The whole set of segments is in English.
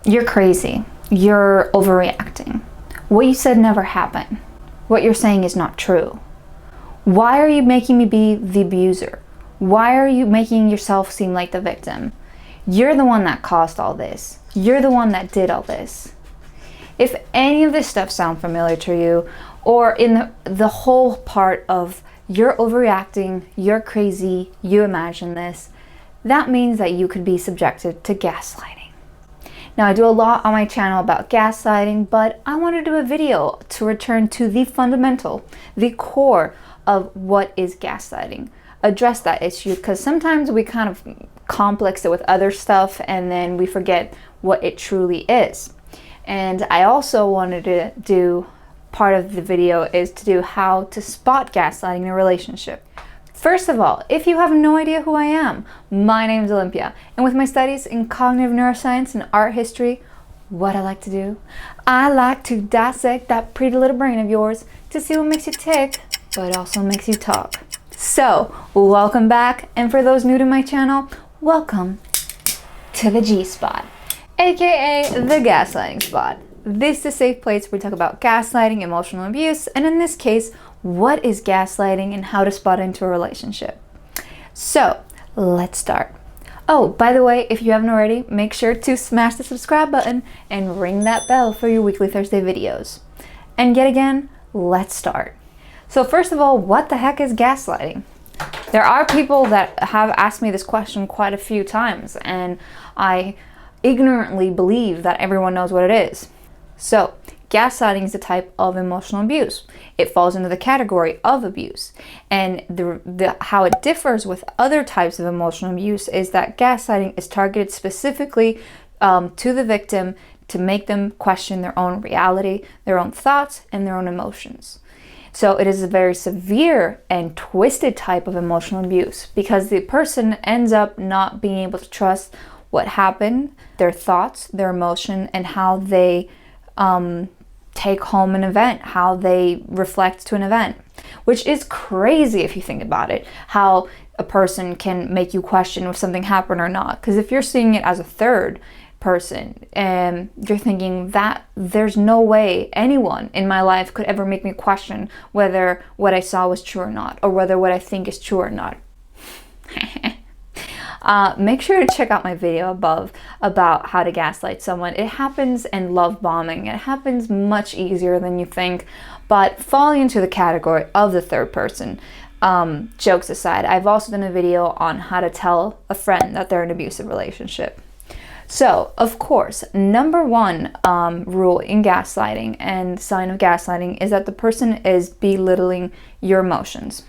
You're crazy. You're overreacting. What you said never happened. What you're saying is not true. Why are you making me be the abuser? Why are you making yourself seem like the victim? You're the one that caused all this. You're the one that did all this. If any of this stuff sounds familiar to you, or in the whole part of you're overreacting, you're crazy, you imagine this, that means that you could be subjected to gaslighting. Now, I do a lot on my channel about gaslighting, but I want to do a video to return to the fundamental, the core of what is gaslighting. Address that issue, because sometimes we kind of complex it with other stuff and then we forget what it truly is. And I also wanted to do, part of the video is to do how to spot gaslighting in a relationship. First of all, if you have no idea who I am, my name is Olympia, and with my studies in cognitive neuroscience and art history, what I like to do, I like to dissect that pretty little brain of yours to see what makes you tick, but also makes you talk. So, welcome back, and for those new to my channel, welcome to the G-Spot, aka the gaslighting spot. This is a safe place where we talk about gaslighting, emotional abuse, and in this case, what is gaslighting and how to spot it into a relationship. So, let's start. Oh, by the way, if you haven't already, make sure to smash the subscribe button and ring that bell for your weekly Thursday videos. And yet again, let's start. So first of all, what the heck is gaslighting? There are people that have asked me this question quite a few times, and I ignorantly believe that everyone knows what it is. So, gaslighting is a type of emotional abuse. It falls into the category of abuse. And how it differs with other types of emotional abuse is that gaslighting is targeted specifically to the victim to make them question their own reality, their own thoughts, and their own emotions. So it is a very severe and twisted type of emotional abuse because the person ends up not being able to trust what happened, their thoughts, their emotion, and how they take home an event, how they reflect to an event, which is crazy if you think about it, how a person can make you question if something happened or not. Because if you're seeing it as a third person and you're thinking that there's no way anyone in my life could ever make me question whether what I saw was true or not, or whether what I think is true or not. Make sure to check out my video above about how to gaslight someone. It happens in love bombing. It happens much easier than you think, but falling into the category of the third person, jokes aside, I've also done a video on how to tell a friend that they're in an abusive relationship. So, of course, number one rule in gaslighting and sign of gaslighting is that the person is belittling your emotions.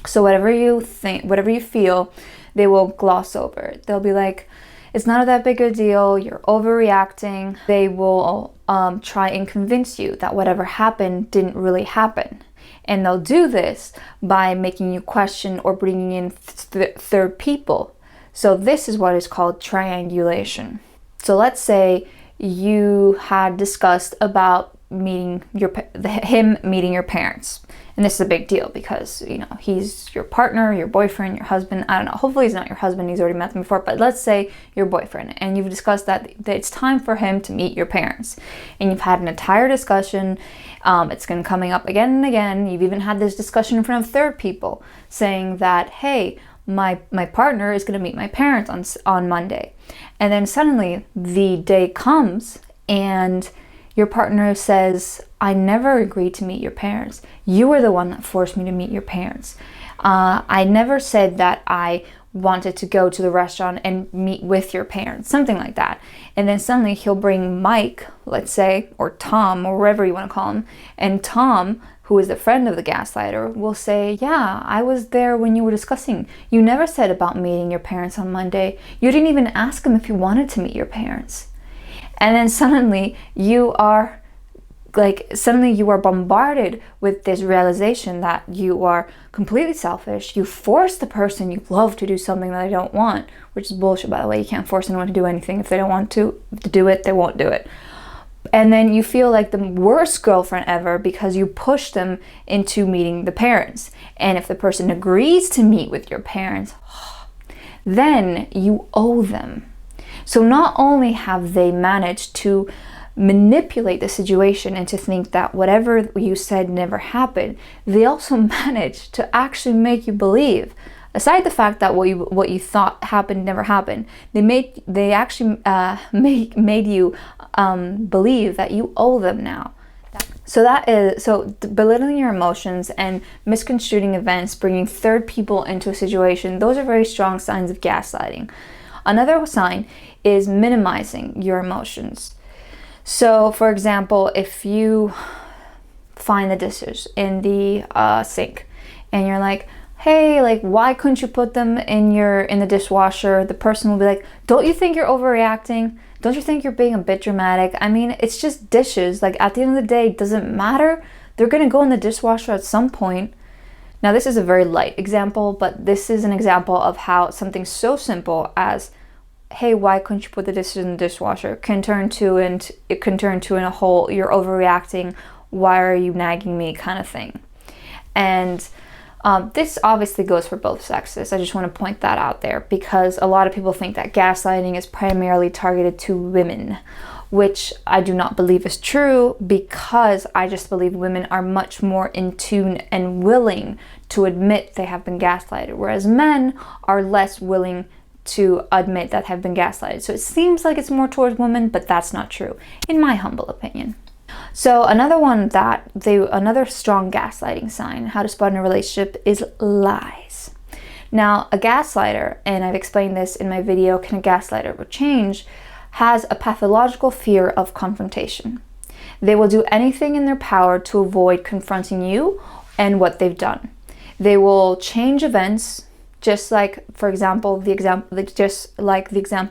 So whatever you think, whatever you feel, they will gloss over it. They'll be like, it's not that big a deal, you're overreacting. They will try and convince you that whatever happened didn't really happen. And they'll do this by making you question or bringing in third people. So this is what is called triangulation. So let's say you had discussed about him meeting your parents. And this is a big deal because, you know, he's your partner, your boyfriend, your husband. I don't know. Hopefully he's not your husband. He's already met them before. But let's say your boyfriend, and you've discussed that it's time for him to meet your parents. And you've had an entire discussion. It's been coming up again and again. You've even had this discussion in front of third people saying that, hey, my partner is going to meet my parents on Monday. And then suddenly the day comes and your partner says, I never agreed to meet your parents. You were the one that forced me to meet your parents. I never said that I wanted to go to the restaurant and meet with your parents, something like that. And then suddenly he'll bring Mike, let's say, or Tom, or whatever you want to call him. And Tom, who is the friend of the gaslighter, will say, yeah, I was there when you were discussing. You never said about meeting your parents on Monday. You didn't even ask him if you wanted to meet your parents. And then suddenly you are bombarded with this realization that you are completely selfish. You force the person you love to do something that they don't want, which is bullshit, by the way. You can't force anyone to do anything. If they don't want to do it, they won't do it. And then you feel like the worst girlfriend ever because you push them into meeting the parents. And if the person agrees to meet with your parents, then you owe them. So not only have they managed to manipulate the situation and to think that whatever you said never happened, they also managed to actually make you believe, aside the fact that what you thought happened never happened, they actually made you believe that you owe them now. So belittling your emotions and misconstruing events, bringing third people into a situation, those are very strong signs of gaslighting. Another sign is minimizing your emotions. So, for example, if you find the dishes in the sink and you're like, hey, like, why couldn't you put them in the dishwasher? The person will be like, don't you think you're overreacting? Don't you think you're being a bit dramatic? I mean, it's just dishes. Like, at the end of the day, it doesn't matter. They're gonna go in the dishwasher at some point. Now, this is a very light example, but this is an example of how something so simple as, hey, why couldn't you put the dishes in the dishwasher, can turn to a whole, you're overreacting, why are you nagging me kind of thing. And this obviously goes for both sexes. I just want to point that out there, because a lot of people think that gaslighting is primarily targeted to women, which I do not believe is true, because I just believe women are much more in tune and willing to admit they have been gaslighted, whereas men are less willing to admit that have been gaslighted. So it seems like it's more towards women, but that's not true, in my humble opinion. So another strong gaslighting sign, how to spot in a relationship, is lies. Now, a gaslighter, and I've explained this in my video, Can a Gaslighter Ever Change?, has a pathological fear of confrontation. They will do anything in their power to avoid confronting you and what they've done. They will change events, just like, for example, the example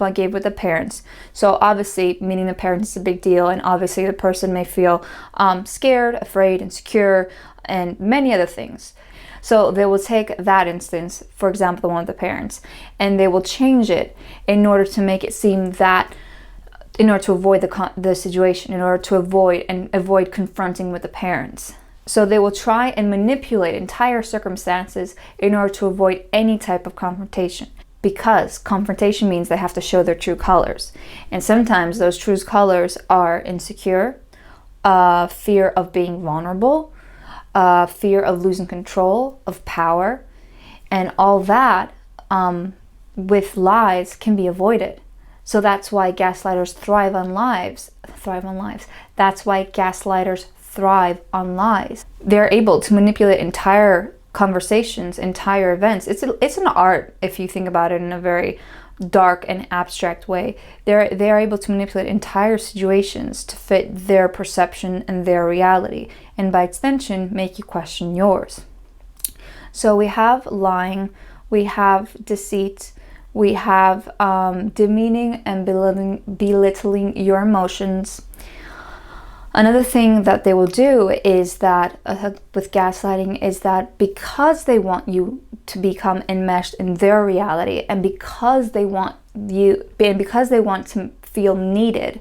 I gave with the parents. So obviously, meeting the parents is a big deal, and obviously the person may feel scared, afraid, insecure, and many other things. So they will take that instance, for example, the one with the parents, and they will change it in order to make it seem that, in order to avoid the situation, in order to avoid confronting with the parents. So they will try and manipulate entire circumstances in order to avoid any type of confrontation, because confrontation means they have to show their true colors. And sometimes those true colors are insecure, fear of being vulnerable, fear of losing control, of power, and all that with lies can be avoided. So that's why gaslighters thrive on lies. That's why gaslighters thrive on lies. They're able to manipulate entire conversations, entire events. It's an art, if you think about it in a very dark and abstract way. They're able to manipulate entire situations to fit their perception and their reality, and by extension make you question yours. So we have lying, we have deceit, we have demeaning and belittling your emotions. Another thing that they will do is that, with gaslighting, is that because they want you to become enmeshed in their reality, and because they want to feel needed,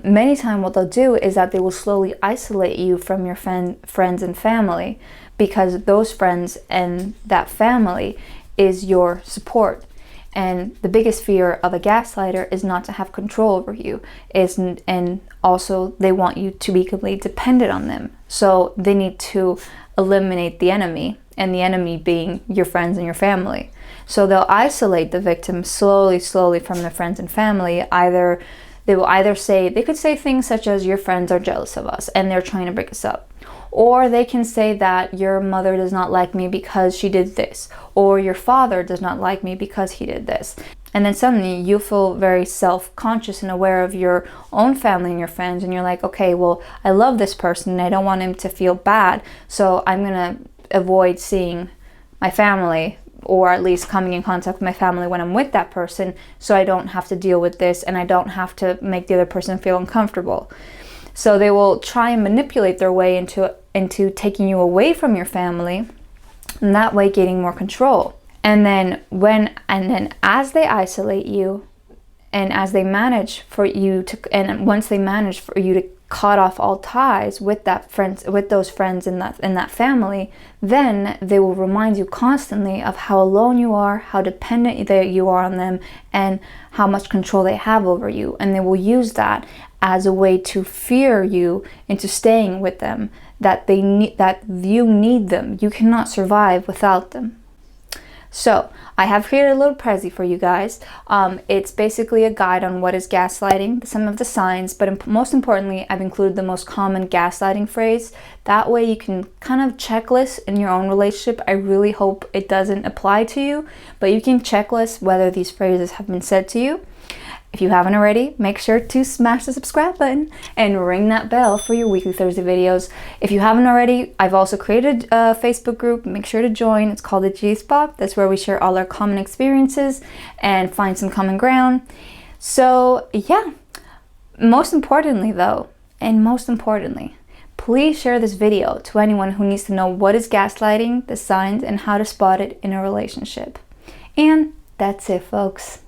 many times what they'll do is that they will slowly isolate you from your friends and family, because those friends and that family is your support. And the biggest fear of a gaslighter is not to have control over you, and also they want you to be completely dependent on them. So they need to eliminate the enemy, and the enemy being your friends and your family. So they'll isolate the victim slowly from their friends and family. They could say things such as, your friends are jealous of us and they're trying to break us up. Or they can say that your mother does not like me because she did this, or your father does not like me because he did this. And then suddenly you feel very self-conscious and aware of your own family and your friends, and you're like, okay, well, I love this person and I don't want him to feel bad, so I'm gonna avoid seeing my family, or at least coming in contact with my family when I'm with that person, so I don't have to deal with this and I don't have to make the other person feel uncomfortable. So they will try and manipulate their way into taking you away from your family, and that way gaining more control. And then as they isolate you And as they manage for you to, and once they manage for you to cut off all ties with those friends in that family, then they will remind you constantly of how alone you are, how dependent you are on them, and how much control they have over you. And they will use that as a way to fear you into staying with them, that you need them. You cannot survive without them. So I have created a little Prezi for you guys. It's basically a guide on what is gaslighting, some of the signs, but most importantly, I've included the most common gaslighting phrase. That way you can kind of checklist in your own relationship. I really hope it doesn't apply to you, but you can checklist whether these phrases have been said to you. If you haven't already, make sure to smash the subscribe button and ring that bell for your weekly Thursday videos. If you haven't already, I've also created a Facebook group. Make sure to join. It's called the G-Spot. That's where we share all our common experiences and find some common ground. So yeah, most importantly, please share this video to anyone who needs to know what is gaslighting, the signs, and how to spot it in a relationship. And that's it, folks.